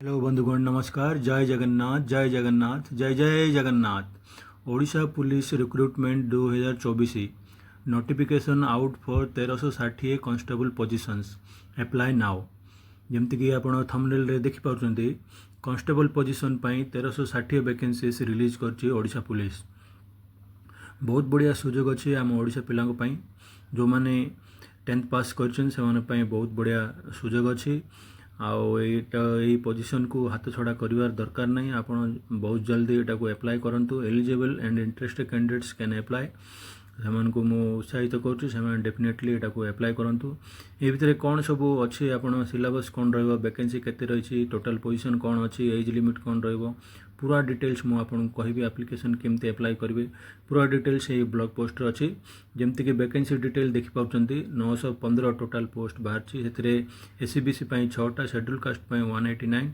Hello बंधुगण नमस्कार। जय जगन्नाथ जय जगन्नाथ जय जय Jagannath. Odisha police recruitment 2024 notification out for 1360 constable positions apply now. जमती आप थंबनेल रे देखि पाउछंती कॉन्स्टेबल पोजिशन पाई 1360 वैकेंसीज रिलीज करछि ओडिशा पुलिस। बहुत बढ़िया सुजोग अच्छी आम ओडिशा पिलांको पाई जो माने 10th पास करछन से माने पाई बहुत बढ़िया सुजोग अच्छी। आई पोजीशन को हाथ छड़ा करिवार दरकार नहीं। आपण बहुत जल्दी एटा को अप्लाई करंतु। Eligible and interested candidates can apply. सेमान को मु उत्साहित करूँ से डेफिनेटली एटा को अप्लाई करंतु। ए भितर कौन सब अच्छी आपण सिलेबस कौन रहिबो, वैकेंसी केते रही, टोटल पोजीशन कौन अच्छी, एज लिमिट कौन रहिबो, पूरा डिटेल्स मु आपन कहबी। एप्लिकेशन केमते अप्लाई करिवे पूरा डिटेल्स ये ब्लॉग पोस्ट अच्छी। जमती कि वैकेंसी डिटेल देखि पाउछंती 915 टोटल पोस्ट बाहरची। सेतरे एससीबीसी पई 6टा, शेड्यूल कास्ट पई 189,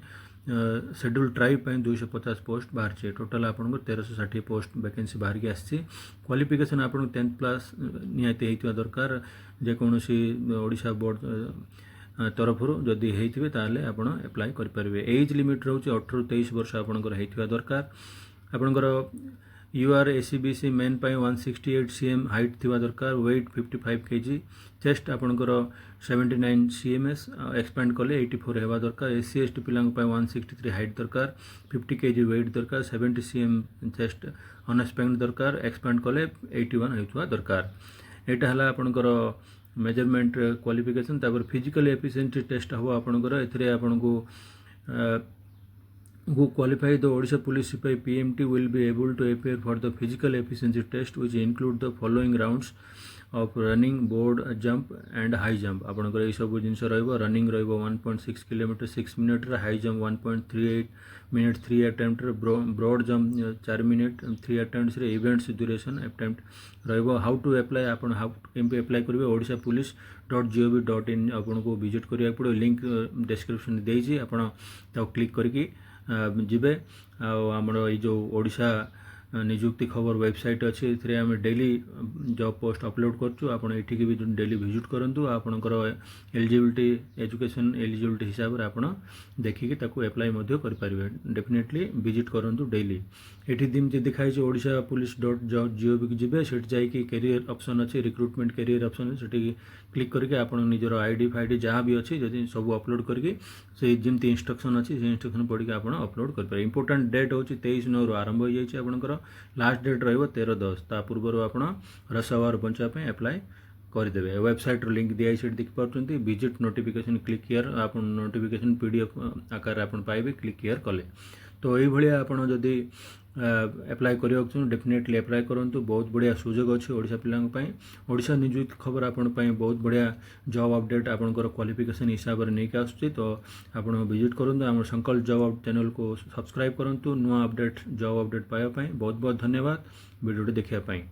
शेड्यूल ट्राइब पई 250 पोस्ट बाहरची। टोटल आपन 1360 पोस्ट वैकेंसी बाहर के आसी। क्वालिफिकेशन आपन 10th क्लास निहाती हेतिवा दरकार। जे कोनोसी ओडिशा बोर्ड तरफ जदि हेतिबे ताले आपण अप्लाई करि परबे। एज लिमिट रहउची 18 ରୁ 23 वर्ष आपनकर हेतिवा दरकार। आपनकर यूआर एससीबीसी मेन पाई 168 cm हाइट थिवा दरकार। Wait 55 kg। चेस्ट आपनकर 79 cms एक्सपैंड कले 84 हेबा दरकार। एससी एसटी पिलांग पाई 163 हाइट दरकार। 50 kg वेट दरकार। 70 cm चेस्ट अनएक्सपैंड दरकार। एक्सपैंड कले 81 हेतुवा दरकार। एटा हला आपनकर मेजरमेंट क्वालिफिकेशन। तापर फिजिकल एफिशिएंसी टेस्ट हो आपनकर। एथिरे आपनको who qualify the Odisha Police Sipai PMT will be able to appear for the physical efficiency test which include the following rounds of running, board jump and high jump। आपनकर ए सब जिंस रहइबो। Running रहइबो 1.6 kilometre 6 minute रे, high jump 1.38 minute 3 attempt रे, broad jump 4 minute 3 attempts रे, events duration attempt रहइबो। हाउ टू अप्लाई आपन हाउ केमपे अप्लाई करिवे odishapolice.gov.in आपनको विजिट करिया पड़ो। लिंक डिस्क्रिप्शन देइछि, आपन ता क्लिक करके जिबे। आमर ये जो ओडिशा निजुक्ति खबर वेबसाइट अच्छी ए आम डेली जॉब पोस्ट अपलोड करछु। आपण एठी भी डेली विजिट करंतु। आपनकर एलिजिबिलिटी एजुकेशन एलिजिबिलिटी हिसाब रे आपण देखिके ताकू अप्लाई मध्य कर परिबे। डेफिनेटली विजिट करंतु डेली। एठी दिमति दिखाई छै odishapolice.gov के जिबे। सेठ जाई कि कैरियर ऑप्शन अच्छी, रिक्रुटमेंट कैरियर ऑप्शन सेठी क्लिक करके आपण निजर आईडी फाईडी जहाँ भी अच्छी जदि सब अपलोड करके से जमती इंस्ट्रक्शन अच्छी से इंस्ट्रक्शन पढ़ी आपण अपलोड कर पारे। इंपोर्टेंट डेट होची 23/9 आरंभ हो जाई छै। आपनकर लास्ट डेट रहिबो 13/10। ता पूर्व आपण रस आवर बंचा पे अप्लाई करदेवे। वेबसाइट लिंक दिखाई से देखि पाउछंती। Visit notification click here. आप नोटिफिकेशन पीडीएफ आकार आप पाइबे क्लिक हियर कले। तो यही भाया आपण जदि अप्लाई करियो डेफिनेटली अप्लाई करंतु। बहुत बढ़िया सुजोग अच्छे ओडिशा पिलांक पई। ओडिशा निजुक्ति खबर आपण पई बहुत बढ़िया जॉब अपडेट आपनकर क्वालिफिकेशन हिसाब रे नै के आसुची। तो आपण विजिट करंतु। हमर संकल्प जॉब चैनल को सब्सक्राइब करंतु। नुआ अपडेट जॉब अपडेट पाया पई बहुत बहुत धन्यवाद वीडियो देखिया पई।